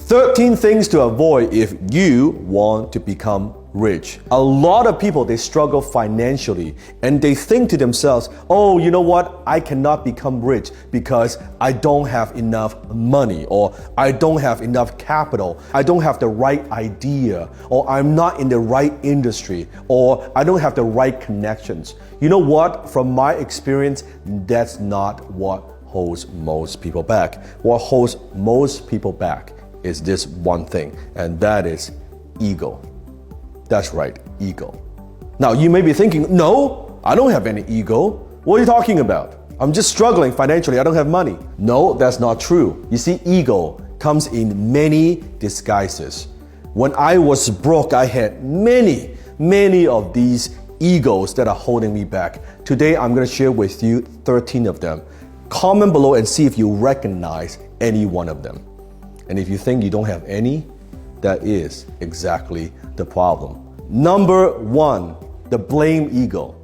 13 things to avoid if you want to become rich. A lot of people, they struggle financially and they think to themselves, oh, you know what? I cannot become rich because I don't have enough money, or I don't have enough capital. I don't have the right idea, or I'm not in the right industry, or I don't have the right connections. You know what? From my experience, that's not what holds most people back. What holds most people back is this one thing, and that is ego. That's right, ego. Now you may be thinking, no, I don't have any ego. What are you talking about? I'm just struggling financially, I don't have money. No, that's not true. You see, ego comes in many disguises. When I was broke, I had many of these egos that are holding me back. Today, I'm gonna share with you 13 of them. Comment below and see if you recognize any one of them. And if you think you don't have any, that is exactly the problem. Number 1, the blame ego.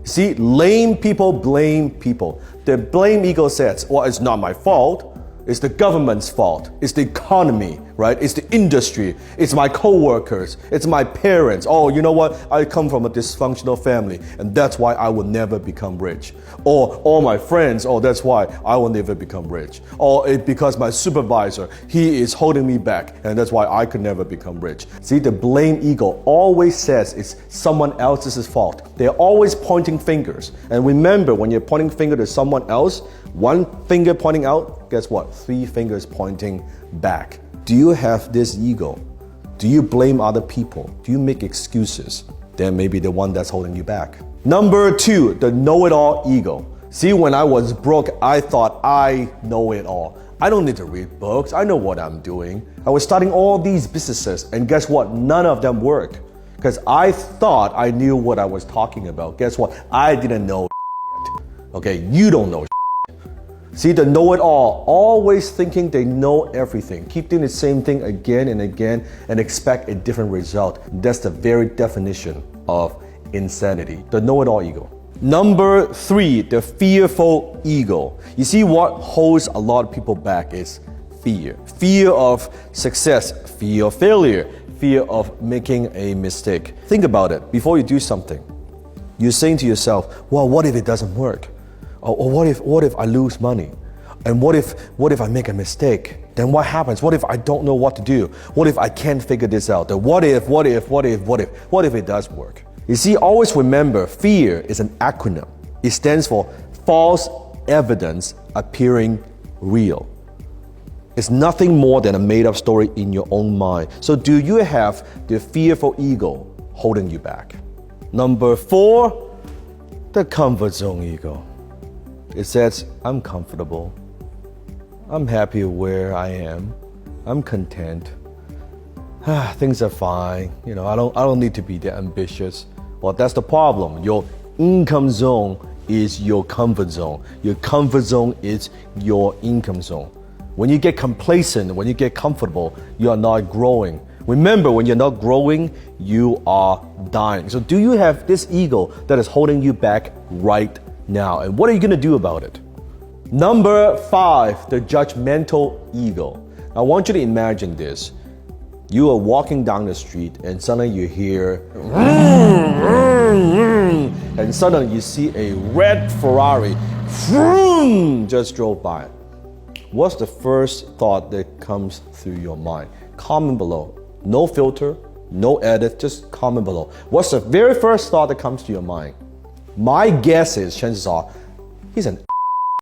See, lame people blame people. The blame ego says, well, it's not my fault. It's the government's fault. It's the economy, right? It's the industry. It's my co-workers. It's my parents. Oh, you know what? I come from a dysfunctional family, and that's why I will never become rich. Or all my friends, oh, that's why I will never become rich. Or it's because my supervisor, he is holding me back, and that's why I could never become rich. See, the blame ego always says it's someone else's fault. They're always pointing fingers. And remember, when you're pointing finger to someone else, one finger pointing out, guess what? 3 fingers pointing back. Do you have this ego? Do you blame other people? Do you make excuses? Then maybe the one that's holding you back. Number 2, the know-it-all ego. See, when I was broke, I thought I know it all. I don't need to read books. I know what I'm doing. I was starting all these businesses, and guess what? None of them worked. Because I thought I knew what I was talking about. Guess what? I didn't know yet. Okay, you don't know. See, the know-it-all, always thinking they know everything. Keep doing the same thing again and again and expect a different result. That's the very definition of insanity, the know-it-all ego. Number 3, the fearful ego. You see, what holds a lot of people back is fear. Fear of success, fear of failure, fear of making a mistake. Think about it. Before you do something, you're saying to yourself, well, what if it doesn't work? Or what if I lose money? And what if I make a mistake? Then what happens? What if I don't know what to do? What if I can't figure this out? The what if it does work? You see, always remember, fear is an acronym. It stands for false evidence appearing real. It's nothing more than a made-up story in your own mind. So do you have the fearful ego holding you back? Number 4, the comfort zone ego. It says, I'm comfortable. I'm happy where I am. I'm content. Things are fine. You know, I don't need to be that ambitious. Well, that's the problem. Your income zone is your comfort zone. Your comfort zone is your income zone. When you get complacent, when you get comfortable, you are not growing. Remember, when you're not growing, you are dying. So do you have this ego that is holding you back right now? And what are you going to do about it? Number 5, the judgmental ego. I want you to imagine this. You are walking down the street and suddenly you hear and suddenly you see a red Ferrari just drove by. What's the first thought that comes through your mind? Comment below. No filter, no edit, just comment below. What's the very first thought that comes to your mind? My guess is, chances are, he's an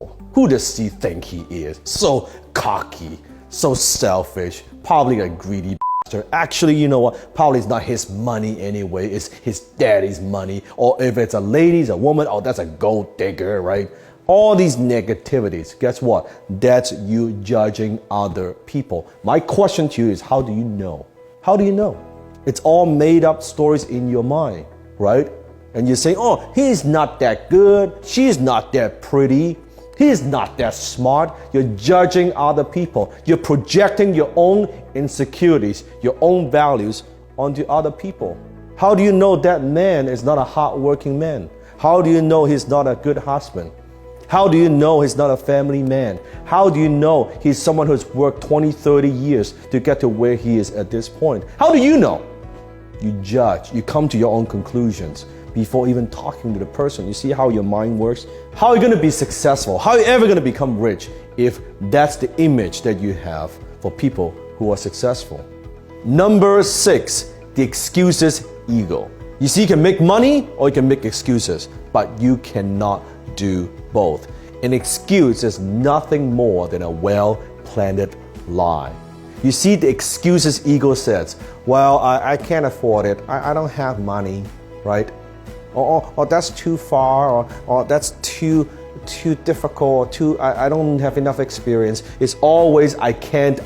asshole. Who does he think he is? So cocky, so selfish, probably a greedy bastard. Actually, you know what? Probably it's not his money anyway. It's his daddy's money. Or if it's a lady, it's a woman, oh, that's a gold digger, right? All these negativities, guess what? That's you judging other people. My question to you is, how do you know? How do you know? It's all made up stories in your mind, right? And you say, oh, he's not that good. She's not that pretty. He's not that smart. You're judging other people. You're projecting your own insecurities, your own values onto other people. How do you know that man is not a hardworking man? How do you know he's not a good husband? How do you know he's not a family man? How do you know he's someone who's worked 20, 30 years to get to where he is at this point? How do you know? You judge, you come to your own conclusions before even talking to the person. You see how your mind works? How are you going to be successful? How are you ever going to become rich if that's the image that you have for people who are successful? Number 6, the excuses ego. You see, you can make money or you can make excuses, but you cannot do both. An excuse is nothing more than a well-planned lie. You see, the excuses ego says, well, I can't afford it, I don't have money, right? Or that's too far, or that's too difficult, I don't have enough experience. It's always I can't,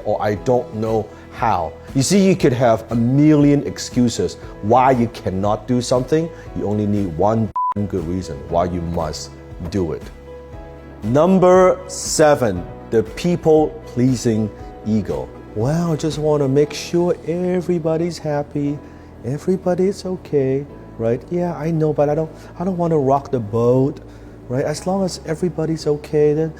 or I don't know how. You see, you could have a million excuses why you cannot do something. You only need one good reason why you must do it. Number 7, the people-pleasing ego. Well, I just want to make sure everybody's happy, everybody's okay, right? Yeah, I know, but I don't want to rock the boat, right? As long as everybody's okay, then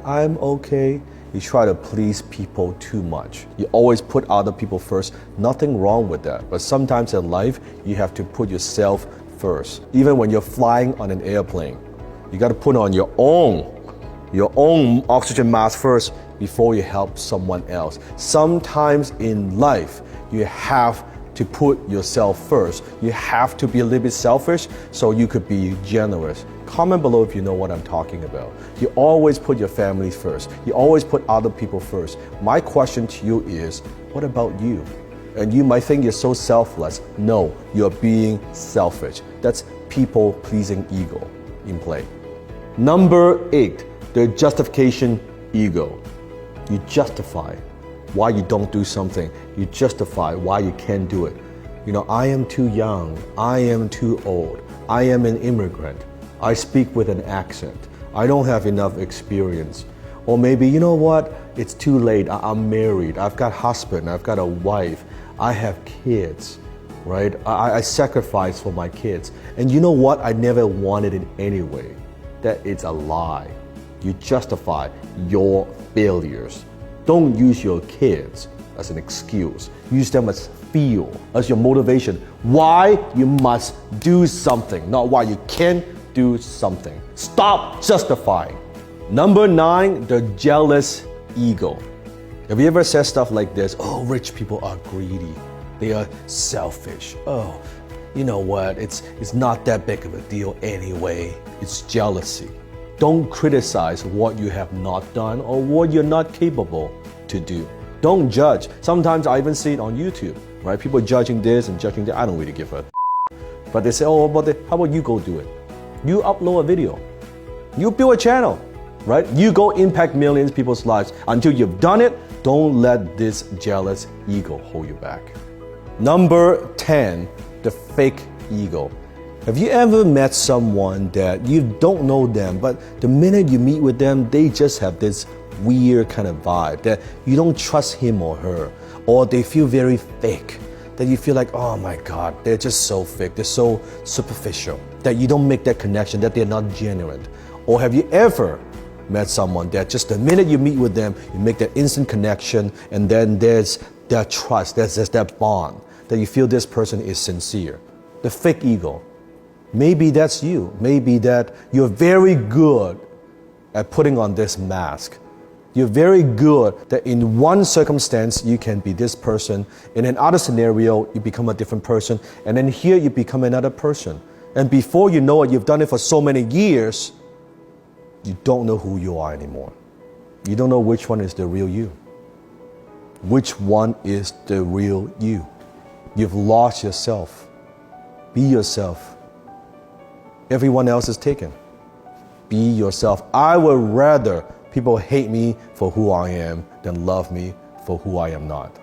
I'm okay. You try to please people too much. You always put other people first. Nothing wrong with that. But sometimes in life, you have to put yourself first. Even when you're flying on an airplane, you got to put on your own oxygen mask first before you help someone else. Sometimes in life, you have to put yourself first. You have to be a little bit selfish so you could be generous. Comment below if you know what I'm talking about. You always put your family first. You always put other people first. My question to you is, what about you? And you might think you're so selfless. No, you're being selfish. That's people-pleasing ego in play. Number 8, the justification ego. You justify why you don't do something. You justify why you can't do it. You know, I am too young. I am too old. I am an immigrant. I speak with an accent. I don't have enough experience. Or maybe, you know what? It's too late. I'm married. I've got a husband. I've got a wife. I have kids, right? I sacrifice for my kids. And you know what? I never wanted it anyway. That it's a lie. You justify your failures. Don't use your kids as an excuse. Use them as fuel, as your motivation. Why you must do something, not why you can't do something. Stop justifying. Number 9, the jealous ego. Have you ever said stuff like this? Oh, rich people are greedy. They are selfish. Oh, you know what? It's not that big of a deal anyway. It's jealousy. Don't criticize what you have not done or what you're not capable to do. Don't judge. Sometimes I even see it on YouTube, right? People judging this and judging that. I don't really give a but they say, oh, how about you go do it? You upload a video. You build a channel, right? You go impact millions of people's lives. Until you've done it, don't let this jealous ego hold you back. Number 10, the fake ego. Have you ever met someone that you don't know them, but the minute you meet with them, they just have this weird kind of vibe that you don't trust him or her, or they feel very fake, that you feel like, oh my God, they're just so fake, they're so superficial, that you don't make that connection, that they're not genuine? Or have you ever met someone that just the minute you meet with them, you make that instant connection, and then there's that trust, there's that bond, that you feel this person is sincere? The fake ego. Maybe that's you. Maybe that you're very good at putting on this mask. You're very good that in one circumstance you can be this person, in another scenario you become a different person, and then here you become another person. And before you know it, you've done it for so many years, you don't know who you are anymore. You don't know which one is the real you. Which one is the real you? You've lost yourself. Be yourself. Everyone else is taken. Be yourself. I would rather people hate me for who I am than love me for who I am not.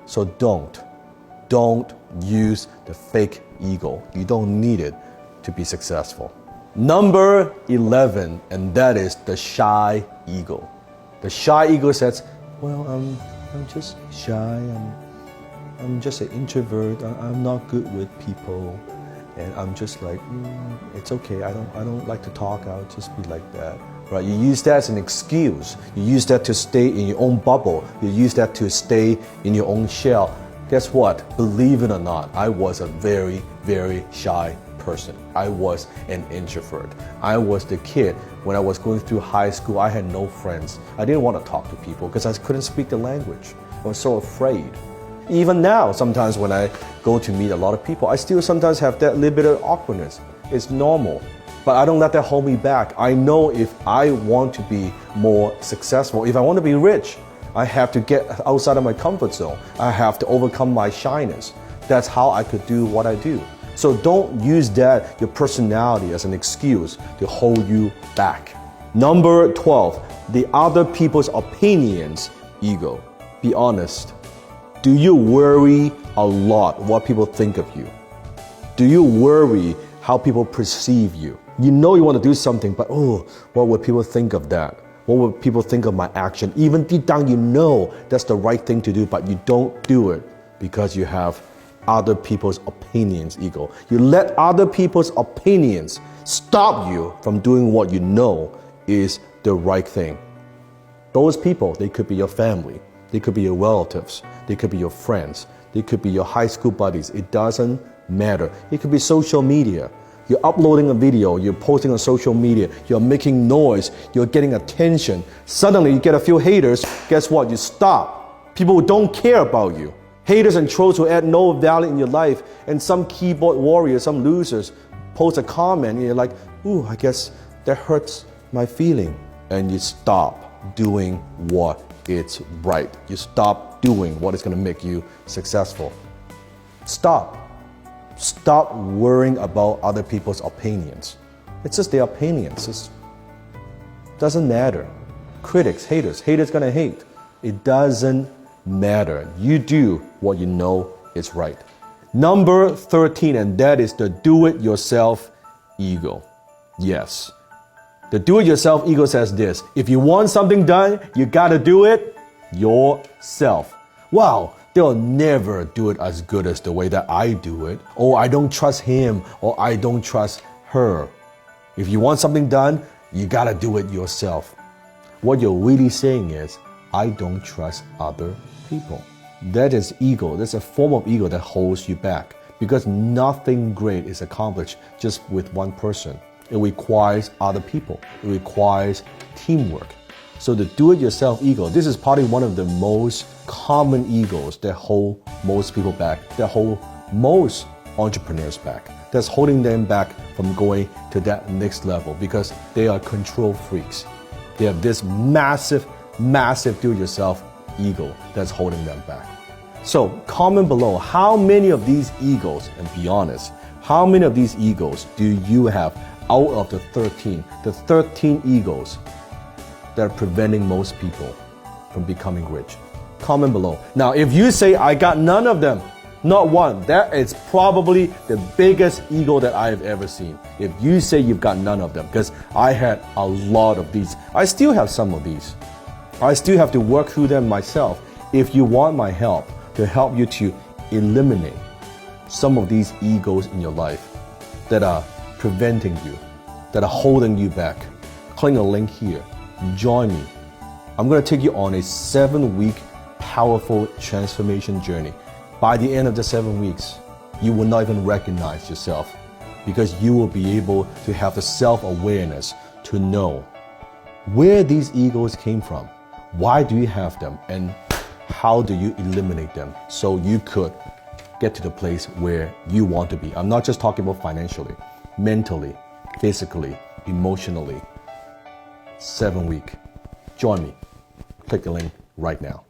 So don't use the fake ego. You don't need it to be successful. Number 11, and that is the shy ego. The shy ego says, well, I'm just shy. I'm just an introvert. I'm not good with people. And I'm just like, it's okay. I don't like to talk. I'll just be like that, right? You use that as an excuse. You use that to stay in your own bubble. You use that to stay in your own shell. Guess what? Believe it or not, I was a very, very shy person. I was an introvert. I was the kid when I was going through high school. I had no friends. I didn't want to talk to people because I couldn't speak the language. I was so afraid. Even now, sometimes when I go to meet a lot of people, I still sometimes have that little bit of awkwardness. It's normal, but I don't let that hold me back. I know if I want to be more successful, if I want to be rich, I have to get outside of my comfort zone. I have to overcome my shyness. That's how I could do what I do. So don't use that, your personality, as an excuse to hold you back. Number 12, the other people's opinions ego. Be honest. Do you worry a lot what people think of you? Do you worry how people perceive you? You know you want to do something, but what would people think of that? What would people think of my action? Even deep down you know that's the right thing to do, but you don't do it because you have other people's opinions ego. You let other people's opinions stop you from doing what you know is the right thing. Those people, they could be your family. They could be your relatives. They could be your friends. They could be your high school buddies. It doesn't matter. It could be social media. You're uploading a video, you're posting on social media, you're making noise, you're getting attention. Suddenly you get a few haters. Guess what? You stop. People don't care about you. Haters and trolls who add no value in your life, and some keyboard warriors, some losers, post a comment and you're like, I guess that hurts my feeling. And you stop doing what it's right. You stop doing what is going to make you successful. Stop. Stop worrying about other people's opinions. It's just their opinions. It doesn't matter. Critics, haters gonna hate. It doesn't matter. You do what you know is right. Number 13, and that is the do-it-yourself ego. Yes. The do-it-yourself ego says this: if you want something done, you gotta do it yourself. Wow, they'll never do it as good as the way that I do it. Or I don't trust him, or I don't trust her. If you want something done, you gotta do it yourself. What you're really saying is, I don't trust other people. That is ego. That's a form of ego that holds you back, because nothing great is accomplished just with one person. It requires other people. It requires teamwork. So the do-it-yourself ego, this is probably one of the most common egos that hold most people back, that hold most entrepreneurs back, that's holding them back from going to that next level, because they are control freaks. They have this massive do-it-yourself ego that's holding them back. So comment below, how many of these egos, and be honest, how many of these egos do you have out of the 13 egos that are preventing most people from becoming rich? Comment below. Now, if you say, I got none of them, not one, that is probably the biggest ego that I have ever seen. If you say you've got none of them, because I had a lot of these. I still have some of these. I still have to work through them myself. If you want my help to help you to eliminate some of these egos in your life that are preventing you, that are holding you back, click a link here. Join me. I'm going to take you on a 7-week powerful transformation journey. By the end of the 7 weeks, you will not even recognize yourself, because you will be able to have the self-awareness to know where these egos came from, why do you have them, and how do you eliminate them so you could get to the place where you want to be. I'm not just talking about financially, mentally, physically, emotionally. 7 week. Join me. Click the link right now.